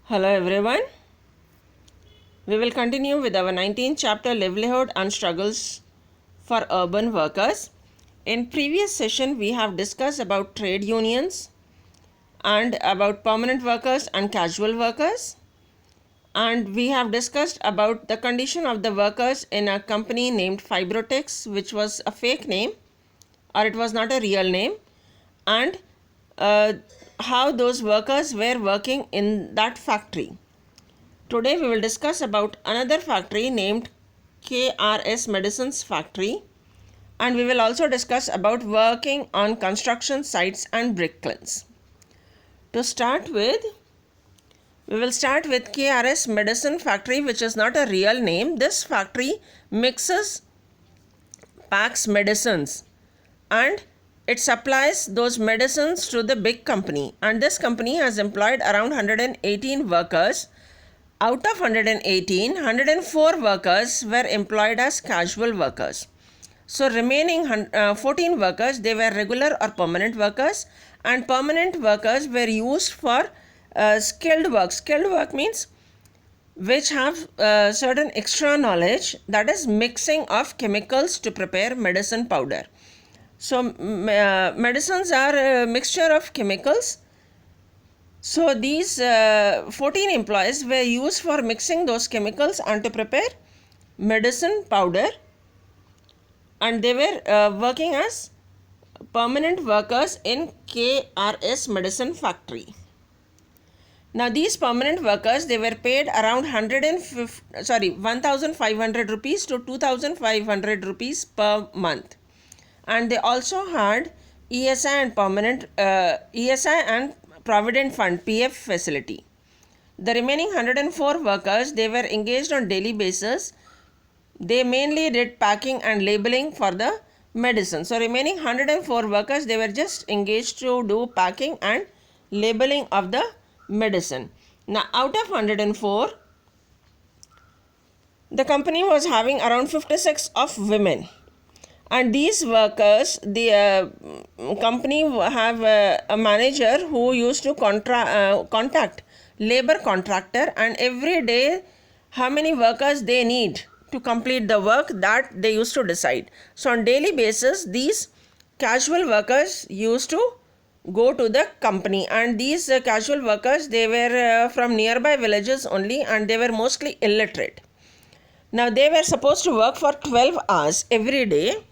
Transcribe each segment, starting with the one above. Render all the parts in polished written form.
Hello everyone. We will continue with our 19th chapter, Livelihood and Struggles for Urban Workers. In previous session we have discussed about trade unions and about permanent workers and casual workers, and we have discussed about the condition of the workers in a company named Fibrotex, which was a fake name or it was not a real name, and how those workers were working in that factory. Today we will discuss about another factory named KRS Medicines Factory, and we will also discuss about working on construction sites and brick kilns. To start with, we will start with KRS Medicine Factory, which is not a real name. This factory packs medicines, and it supplies those medicines to the big company, and this company has employed around 118 workers. Out of 118, 104 workers were employed as casual workers. So remaining 14 workers, they were regular or permanent workers, and permanent workers were used for skilled work. Skilled work means which have certain extra knowledge, that is mixing of chemicals to prepare medicine powder. So medicines are a mixture of chemicals. So these 14 employees were used for mixing those chemicals and to prepare medicine powder, and they were working as permanent workers in KRS Medicine Factory. Now these permanent workers, they were paid around 1,500 rupees to 2,500 rupees per month, and they also had ESI and Provident Fund PF facility. The remaining 104 workers, they were engaged on daily basis. They mainly did packing and labeling for the medicine. So remaining 104 workers, they were just engaged to do packing and labeling of the medicine. Now out of 104, the company was having around 56 of women. And these workers, the company have a manager who used to contact labor contractor, and every day how many workers they need to complete the work, that they used to decide. So on daily basis, these casual workers used to go to the company, and these casual workers, they were from nearby villages only, and they were mostly illiterate. Now they were supposed to work for 12 hours every day,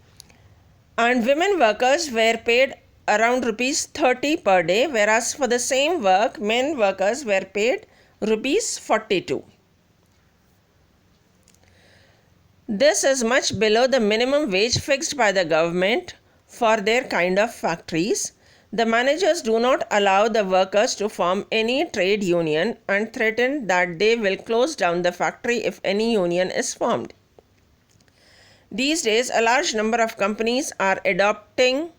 and women workers were paid around rupees 30 per day, whereas for the same work men workers were paid rupees 42. This is much below the minimum wage fixed by the government for their kind of factories. The managers do not allow the workers to form any trade union and threaten that they will close down the factory if any union is formed. These days, a large number of companies are adopting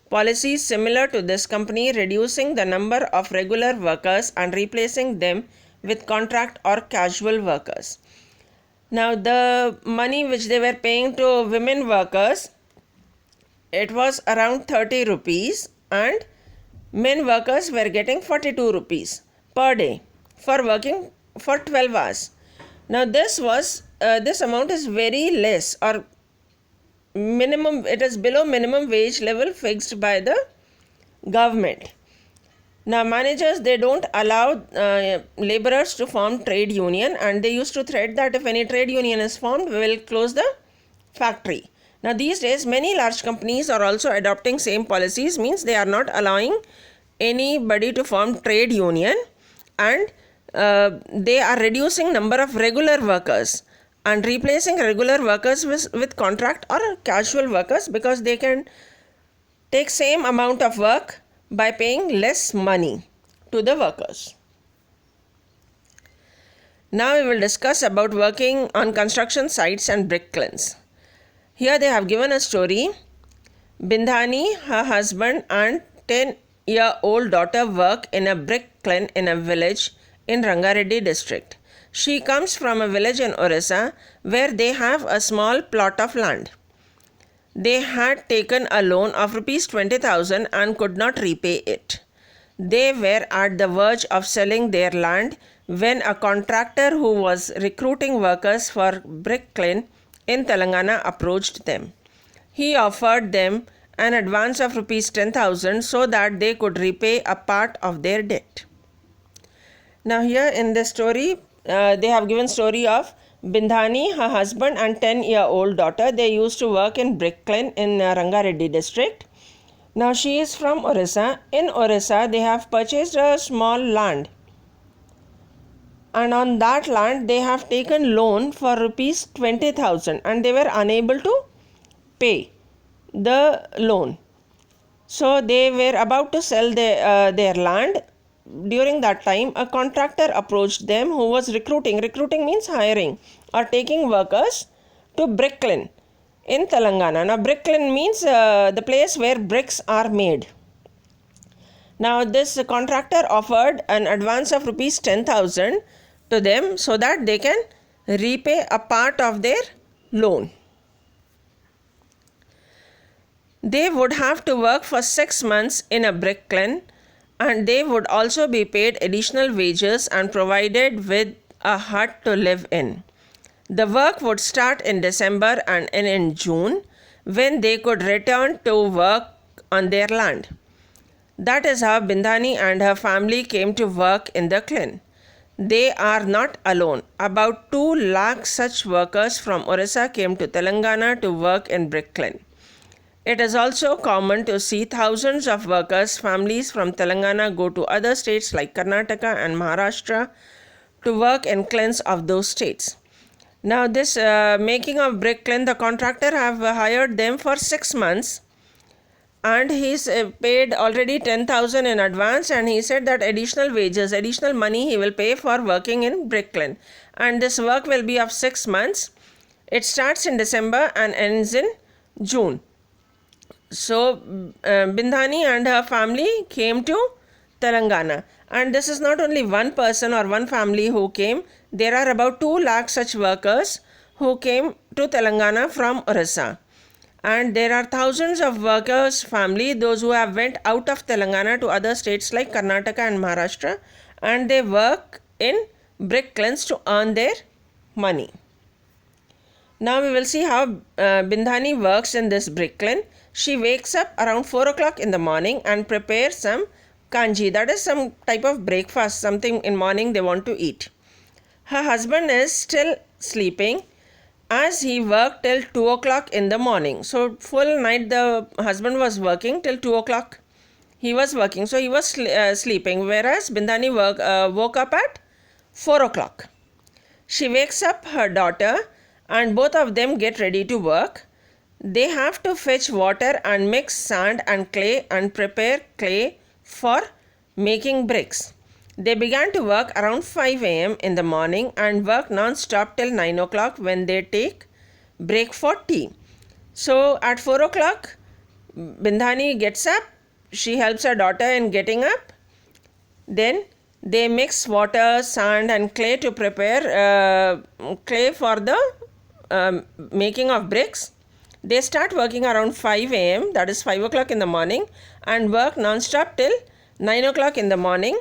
policies similar to this company, reducing the number of regular workers and replacing them with contract or casual workers. Now, the money which they were paying to women workers, it was around 30 rupees, and men workers were getting 42 rupees per day for working for 12 hours. Now, this amount is very less, or minimum, it is below minimum wage level fixed by the government. Now managers, they don't allow laborers to form trade union, and they used to threat that if any trade union is formed, we will close the factory. Now these days many large companies are also adopting same policies, means they are not allowing anybody to form trade union, and they are reducing number of regular workers and replacing regular workers with contract or casual workers, because they can take same amount of work by paying less money to the workers. Now we will discuss about working on construction sites and brick kilns. Here they have given a story. Bindhani, her husband and 10-year-old daughter work in a brick kiln in a village in Rangareddy district. She comes from a village in Orissa where they have a small plot of land. They had taken a loan of rupees 20,000 and could not repay it. They were at the verge of selling their land when a contractor who was recruiting workers for Bricklin in Telangana approached them. He offered them an advance of rupees 10,000 so that they could repay a part of their debt. Now here in this story, they have given story of Bindhani, her husband and 10-year-old daughter. They used to work in Bricklin in Rangareddy district. Now she is from Orissa. In Orissa, they have purchased a small land. And on that land, they have taken loan for rupees 20,000 and they were unable to pay the loan. So they were about to sell their land. During that time, a contractor approached them who was recruiting. Recruiting means hiring or taking workers to Bricklin in Telangana. Now, Bricklin means the place where bricks are made. Now, this contractor offered an advance of rupees 10,000 to them so that they can repay a part of their loan. They would have to work for 6 months in a Bricklin, and they would also be paid additional wages and provided with a hut to live in. The work would start in December and end in June, when they could return to work on their land. That is how Bindhani and her family came to work in the Klin. They are not alone. About 2 lakh such workers from Orissa came to Telangana to work in Bricklin. It is also common to see thousands of workers' families from Telangana go to other states like Karnataka and Maharashtra to work in Klins of those states. Now this making of Bricklin, the contractor have hired them for 6 months and he's paid already 10,000 in advance, and he said that additional wages, additional money he will pay for working in Bricklin. And this work will be of 6 months. It starts in December and ends in June. So, Bindhani and her family came to Telangana. And this is not only one person or one family who came. There are about 2 lakh such workers who came to Telangana from Orissa. And there are thousands of workers' family, those who have went out of Telangana to other states like Karnataka and Maharashtra. And they work in Bricklins to earn their money. Now we will see how Bindhani works in this Bricklin. She wakes up around 4 o'clock in the morning and prepares some kanji. That is some type of breakfast, something in morning they want to eat. Her husband is still sleeping as he worked till 2 o'clock in the morning. So full night the husband was working till 2 o'clock. He was working. So he was sleeping, whereas Bindhani woke up at 4 o'clock. She wakes up her daughter and both of them get ready to work. They have to fetch water and mix sand and clay and prepare clay for making bricks. They began to work around 5 a.m. in the morning and work non-stop till 9 o'clock when they take break for tea. So at 4 o'clock, Bindhani gets up. She helps her daughter in getting up. Then they mix water, sand and clay to prepare clay for the making of bricks. They start working around 5 a.m., that is 5 o'clock in the morning, and work non-stop till 9 o'clock in the morning.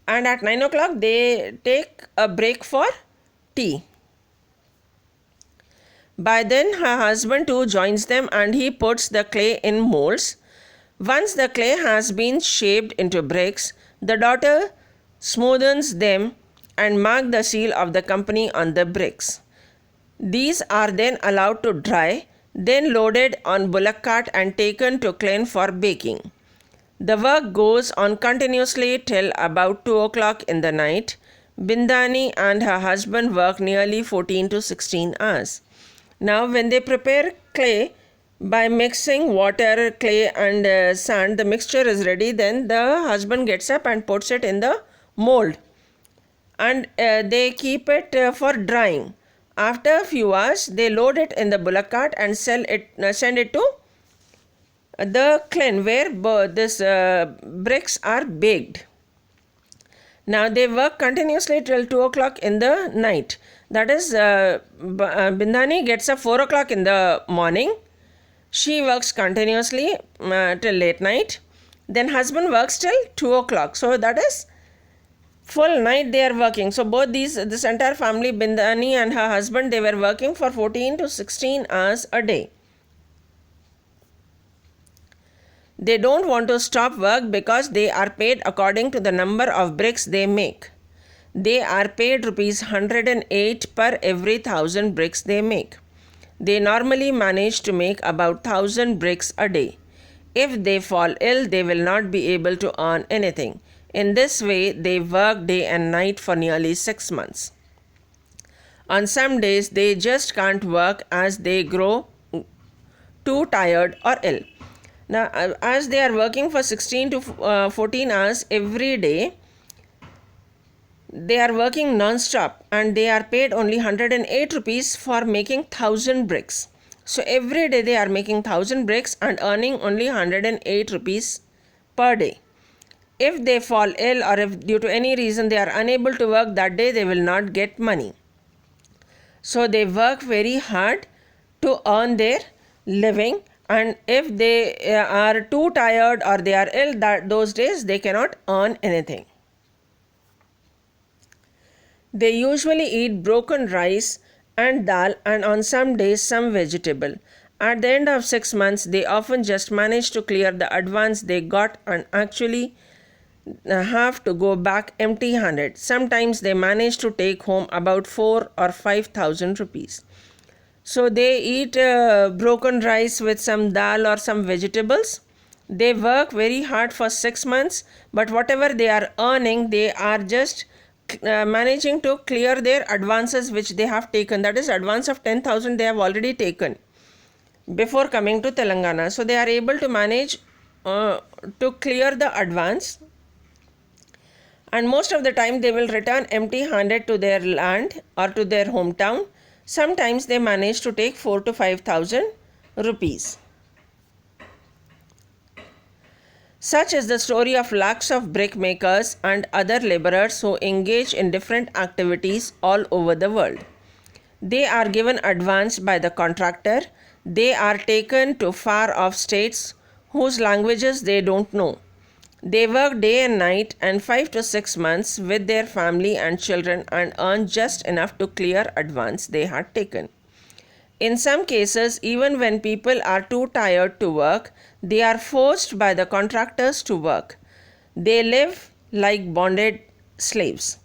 And at 9 o'clock, they take a break for tea. By then, her husband too joins them and he puts the clay in molds. Once the clay has been shaped into bricks, the daughter smoothens them and marks the seal of the company on the bricks. These are then allowed to dry, then loaded on bullock cart and taken to Klin for baking. The work goes on continuously till about 2 o'clock in the night. Bindhani and her husband work nearly 14 to 16 hours. Now when they prepare clay by mixing water, clay and sand, the mixture is ready. Then the husband gets up and puts it in the mold and they keep it for drying. After a few hours, they load it in the bullock cart and send it to the Klin where this bricks are baked. Now they work continuously till 2 o'clock in the night. That is, Bindhani gets up 4 o'clock in the morning. She works continuously till late night. Then husband works till 2 o'clock. So that is full night they are working. So both this entire family, Bindani and her husband, they were working for 14 to 16 hours a day. They don't want to stop work because they are paid according to the number of bricks they make. They are paid rupees 108 per every 1000 bricks they make. They normally manage to make about 1000 bricks a day. If they fall ill, they will not be able to earn anything. In this way, they work day and night for nearly 6 months. On some days, they just can't work as they grow too tired or ill. Now, as they are working for 16 to 14 hours every day, they are working non-stop and they are paid only 108 rupees for making 1000 bricks. So every day they are making 1000 bricks and earning only 108 rupees per day. If they fall ill or if due to any reason they are unable to work that day, they will not get money. So they work very hard to earn their living, and if they are too tired or they are ill those days, they cannot earn anything. They usually eat broken rice and dal, and on some days some vegetable. At the end of 6 months, they often just manage to clear the advance they got and actually have to go back empty-handed. Sometimes they manage to take home about 4 or 5,000 rupees. So they eat broken rice with some dal or some vegetables. They work very hard for 6 months, but whatever they are earning, they are just managing to clear their advances which they have taken. That is, advance of 10,000 they have already taken before coming to Telangana. So they are able to manage to clear the advance, and most of the time they will return empty-handed to their land or to their hometown. Sometimes they manage to take 4 to 5,000 rupees. Such is the story of lakhs of brick makers and other laborers who engage in different activities all over the world. They are given advance by the contractor. They are taken to far off states whose languages they don't know. They work day and night and 5 to 6 months with their family and children and earn just enough to clear advance they had taken. In some cases, even when people are too tired to work, they are forced by the contractors to work. They live like bonded slaves.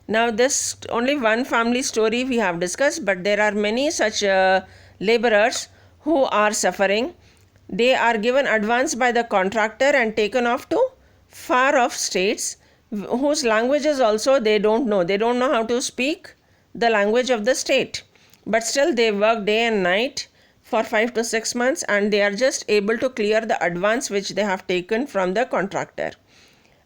Now, this only one family story we have discussed, but there are many such laborers who are suffering. They are given advance by the contractor and taken off to far off states whose languages also they don't know. They don't know how to speak the language of the state. But still they work day and night for 5 to 6 months and they are just able to clear the advance which they have taken from the contractor.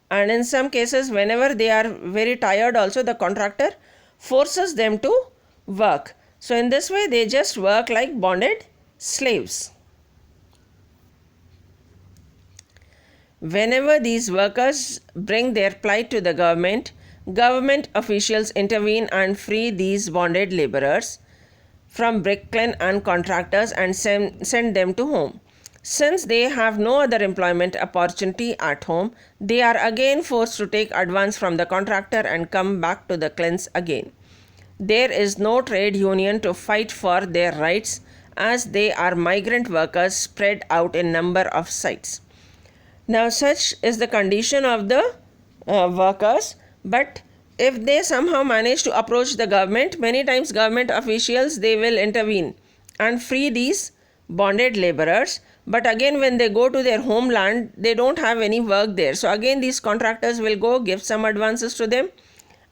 And in some cases, whenever they are very tired also, the contractor forces them to work. So in this way, they just work like bonded slaves. Whenever these workers bring their plight to the government officials intervene and free these bonded laborers from bricklayer and contractors and send them to home. Since they have no other employment opportunity at home, they are again forced to take advance from the contractor and come back to the clans again. There is no trade union to fight for their rights as they are migrant workers spread out in number of sites. Now, such is the condition of the workers, but if they somehow manage to approach the government, many times government officials, they will intervene and free these bonded laborers. But again, when they go to their homeland, they don't have any work there. So again, these contractors will go give some advances to them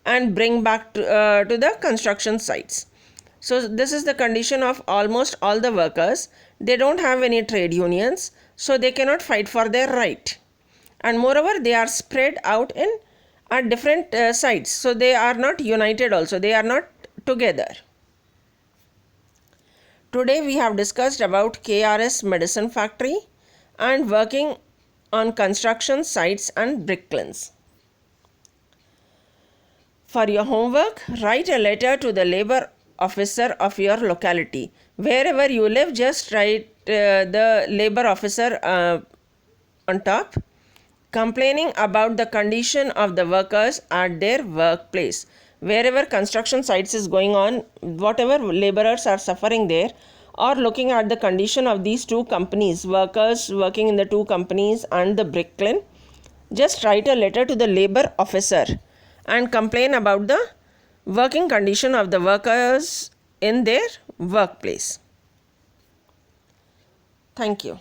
and bring back to the construction sites. So this is the condition of almost all the workers. They don't have any trade unions, so they cannot fight for their right. And moreover, they are spread out at different sites. So they are not united also. They are not together. Today we have discussed about KRS Medicine Factory and working on construction sites and brick kilns. For your homework, write a letter to the labor officer of your locality. Wherever you live, just write the labor officer on top. complaining about the condition of the workers at their workplace. Wherever construction sites is going on, whatever laborers are suffering there, or looking at the condition of these two companies, workers working in the two companies and the bricklane, just write a letter to the labor officer and complain about the working condition of the workers in their workplace. Thank you.